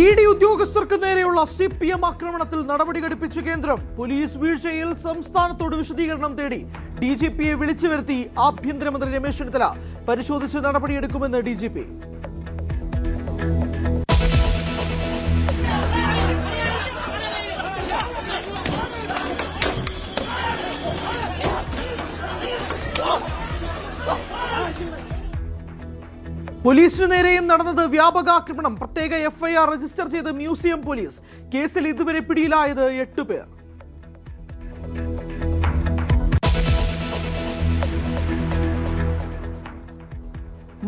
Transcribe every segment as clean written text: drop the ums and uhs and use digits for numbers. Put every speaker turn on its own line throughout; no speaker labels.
ED ഉദ്യോഗസ്ഥർക്ക് നേരെയുള്ള CPM ആക്രമണത്തിൽ നടപടി ഘടിപ്പിച്ച കേന്ദ്രം പോലീസ് വീഴ്ചയിൽ സംസ്ഥാനത്തോട് വിശദീകരണം തേടി ഡിജിപിയെ വിളിച്ചു വരുത്തി ആഭ്യന്തരമന്ത്രി രമേശ് ചെന്നിത്തല പരിശോധിച്ച് നടപടിയെടുക്കുമെന്ന് ഡിജിപി. പോലീസിനു നേരെയും നടന്നത് വ്യാപകാക്രമണം. പ്രത്യേക എഫ്ഐആർ രജിസ്റ്റർ ചെയ്ത് മ്യൂസിയം പോലീസ്. കേസിൽ ഇതുവരെ പിടിയിലായത് 8 പേർ.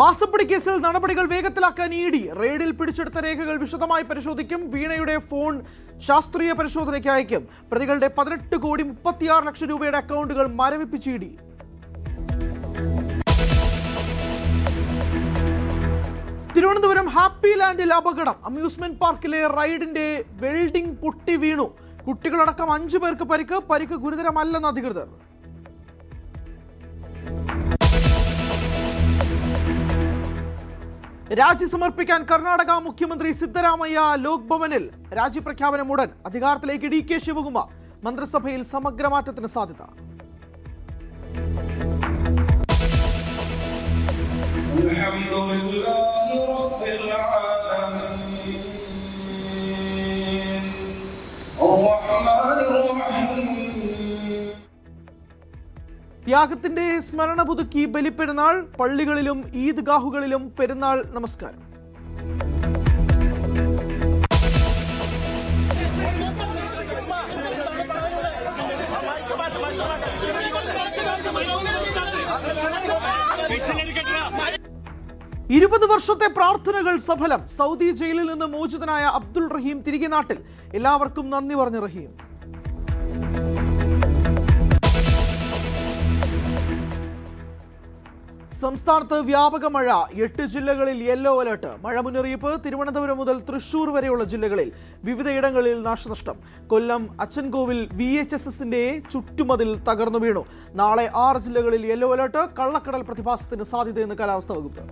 മാസപ്പടി കേസിൽ നടപടികൾ വേഗത്തിലാക്കാൻ ഇഡി. റെയ്ഡിൽ പിടിച്ചെടുത്ത രേഖകൾ വിശദമായി പരിശോധിക്കും. വീണയുടെ ഫോൺ ശാസ്ത്രീയ പരിശോധനയ്ക്ക് അയക്കും. പ്രതികളുടെ 18,36,00,000 രൂപയുടെ അക്കൗണ്ടുകൾ മരവിപ്പിച്ച് ഇഡി. തിരുവനന്തപുരം ഹാപ്പി ലാൻഡിൽ അപകടം. അമ്യൂസ്മെന്റ് പാർക്കിലെ റൈഡിന്റെ വെൽഡിംഗ് പൊട്ടി വീണു. കുട്ടികളടക്കം 5 പേർക്ക് പരിക്ക് ഗുരുതരമല്ലെന്ന് അധികൃതർ. രാജി സമർപ്പിക്കാൻ കർണാടക മുഖ്യമന്ത്രി സിദ്ധരാമയ്യ ലോക്ഭവനിൽ. രാജിപ്രഖ്യാപനം ഉടൻ. അധികാരത്തിലേക്ക് ഡി കെ ശിവകുമാർ. മന്ത്രിസഭയിൽ സമഗ്രമാറ്റത്തിന് സാധ്യത. ത്യാഗത്തിന്റെ സ്മരണ പുതുക്കി ബലിപ്പെരുന്നാൾ. പള്ളികളിലും ഈദ്ഗാഹുകളിലും പെരുന്നാൾ നമസ്കാരം. ഇരുപത് വർഷത്തെ പ്രാർത്ഥനകൾ സഫലം. സൗദി ജയിലിൽ നിന്ന് മോചിതനായ അബ്ദുൾ റഹീം തിരികെ നാട്ടിൽ. എല്ലാവർക്കും നന്ദി പറഞ്ഞ റഹീം. സംസ്ഥാനത്ത് വ്യാപക മഴ. 8 ജില്ലകളിൽ യെല്ലോ അലർട്ട്. മഴ മുന്നറിയിപ്പ്. തിരുവനന്തപുരം മുതൽ തൃശൂർ വരെയുള്ള ജില്ലകളിൽ വിവിധയിടങ്ങളിൽ നാശനഷ്ടം. കൊല്ലം അച്ചൻകോവിൽ VHSSന്റെ ചുറ്റുമതിൽ തകർന്നു വീണു. നാളെ 6 ജില്ലകളിൽ യെല്ലോ അലർട്ട്. കള്ളക്കടൽ പ്രതിഭാസത്തിന് സാധ്യതയെന്ന് കാലാവസ്ഥാ വകുപ്പ്.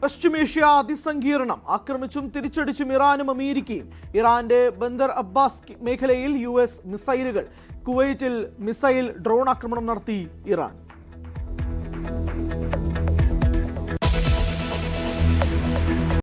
പശ്ചിമേഷ്യ അതിസങ്കീർണം. ആക്രമിച്ചും തിരിച്ചടിച്ചും ഇറാനും അമേരിക്കയും. ഇറാന്റെ ബന്ദർ അബ്ബാസ് മേഖലയിൽ US മിസൈലുകൾ. കുവൈറ്റിൽ മിസൈൽ ഡ്രോൺ ആക്രമണം നടത്തി ഇറാൻ.